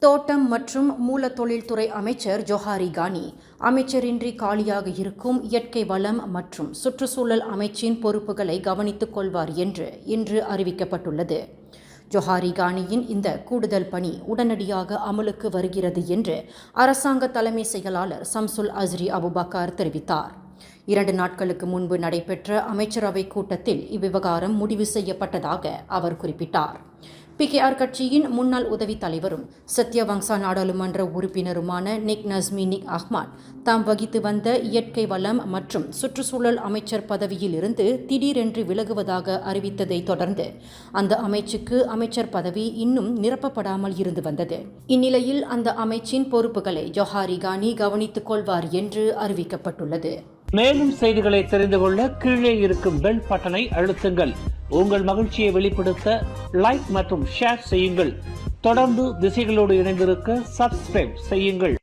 தோட்டம் மற்றும் மூலத்தொழில்துறை அமைச்சர் ஜொஹாரி கானி அமைச்சரின்றி காலியாக இருக்கும் இயற்கை வளம் மற்றும் சுற்றுச்சூழல் அமைச்சின் பொறுப்புகளை கவனித்துக் கொள்வார் என்று இன்று அறிவிக்கப்பட்டுள்ளது. ஜொஹாரி கானியின் இந்த கூடுதல் பணி உடனடியாக அமலுக்கு வருகிறது என்று அரசாங்க தலைமை செயலாளர் சம்சுல் அஸ்ரி அபுபக்கர் தெரிவித்தார். 2 நாட்களுக்கு முன்பு நடைபெற்ற அமைச்சரவை கூட்டத்தில் இவ்விவகாரம் முடிவு செய்யப்பட்டதாக அவர் குறிப்பிட்டார். PKR கட்சியின் முன்னாள் உதவித் தலைவரும் சத்யவங்சா நாடாளுமன்ற உறுப்பினருமான நிக் நஸ்மி நிக் அஹ்மத் தாம் வகித்து வந்த இயற்கை வளம் மற்றும் சுற்றுச்சூழல் அமைச்சர் பதவியில் இருந்து திடீரென்று விலகுவதாக அறிவித்ததை தொடர்ந்து அந்த அமைச்சுக்கு அமைச்சர் பதவி இன்னும் நிரப்பப்படாமல் இருந்து வந்தது. இந்நிலையில் அந்த அமைச்சின் பொறுப்புகளை ஜொஹாரி கானி கவனித்துக் கொள்வார் என்று அறிவிக்கப்பட்டுள்ளது. மேலும் செய்திகளை தெரிந்து கொள்ள கீழே இருக்கும் பெல் பட்டனை அழுத்துங்கள். உங்கள் மகிழ்ச்சியை வெளிப்படுத்த லைக் மற்றும் ஷேர் செய்யுங்கள். தொடர்ந்து திசைகளோடு இணைந்திருக்க சப்ஸ்கிரைப் செய்யுங்கள்.